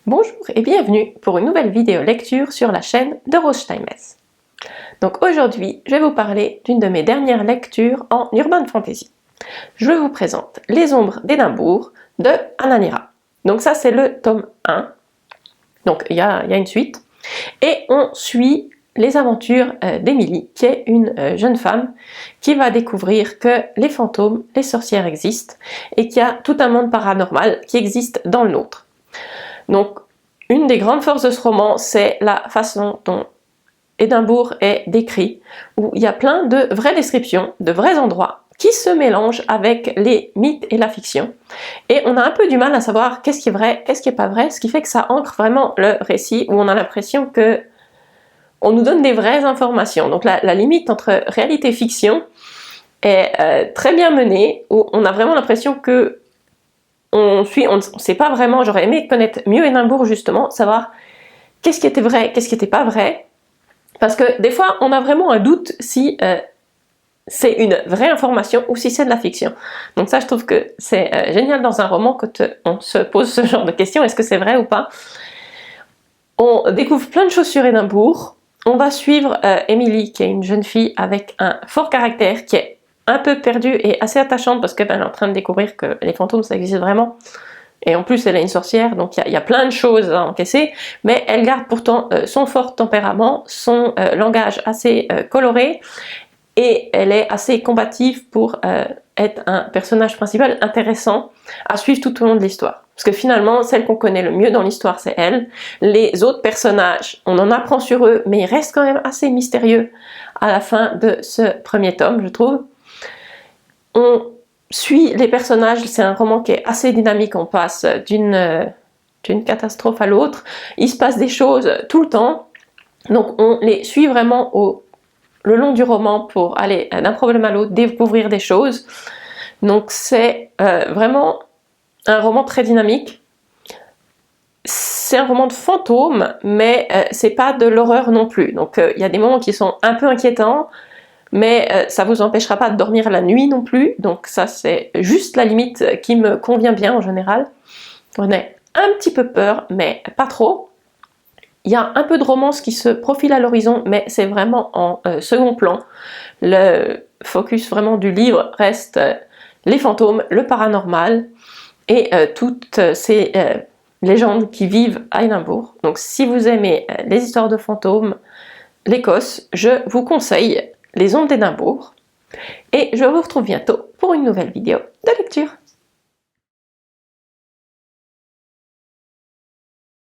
Bonjour et bienvenue pour une nouvelle vidéo lecture sur la chaîne de Rose Steinmetz. Donc aujourd'hui, je vais vous parler d'une de mes dernières lectures en urban fantasy. Je vous présente Les Ombres d'Édimbourg de Anna-Nira. Donc ça c'est le tome 1, donc il y a une suite, et on suit les aventures d'Emily, qui est une jeune femme qui va découvrir que les fantômes, les sorcières existent, et qu'il y a tout un monde paranormal qui existe dans le nôtre. Donc, une des grandes forces de ce roman, c'est la façon dont Édimbourg est décrit, où il y a plein de vraies descriptions, de vrais endroits, qui se mélangent avec les mythes et la fiction. Et on a un peu du mal à savoir qu'est-ce qui est vrai, qu'est-ce qui n'est pas vrai, ce qui fait que ça ancre vraiment le récit, où on a l'impression que on nous donne des vraies informations. Donc la limite entre réalité et fiction est très bien menée, où on a vraiment l'impression que on ne sait pas vraiment. J'aurais aimé connaître mieux Édimbourg justement, savoir qu'est-ce qui était vrai, qu'est-ce qui n'était pas vrai, parce que des fois on a vraiment un doute si c'est une vraie information ou si c'est de la fiction. Donc ça je trouve que c'est génial dans un roman quand on se pose ce genre de questions, est-ce que c'est vrai ou pas. On découvre plein de choses sur Édimbourg, on va suivre Emily qui est une jeune fille avec un fort caractère, qui est un peu perdue et assez attachante parce qu'elle est en train de découvrir que les fantômes ça existe vraiment, et en plus elle est une sorcière, donc il y a plein de choses à encaisser, mais elle garde pourtant son fort tempérament, son langage assez coloré, et elle est assez combative pour être un personnage principal intéressant à suivre tout au long de l'histoire. Parce que finalement, celle qu'on connaît le mieux dans l'histoire, c'est elle. Les autres personnages, on en apprend sur eux, mais ils restent quand même assez mystérieux à la fin de ce premier tome, je trouve. On suit les personnages, c'est un roman qui est assez dynamique, on passe d'une catastrophe à l'autre, il se passe des choses tout le temps, donc on les suit vraiment le long du roman pour aller d'un problème à l'autre, découvrir des choses. Donc c'est vraiment un roman très dynamique. C'est un roman de fantômes, mais c'est pas de l'horreur non plus. Donc il y a des moments qui sont un peu inquiétants, mais ça vous empêchera pas de dormir la nuit non plus. Donc ça c'est juste la limite qui me convient bien en général. On a un petit peu peur, mais pas trop. Il y a un peu de romance qui se profile à l'horizon, mais c'est vraiment en second plan. Le focus vraiment du livre reste les fantômes, le paranormal et toutes ces légendes qui vivent à Édimbourg. Donc si vous aimez les histoires de fantômes, l'Écosse, je vous conseille Les Ombres d'Édimbourg. Et je vous retrouve bientôt pour une nouvelle vidéo de lecture.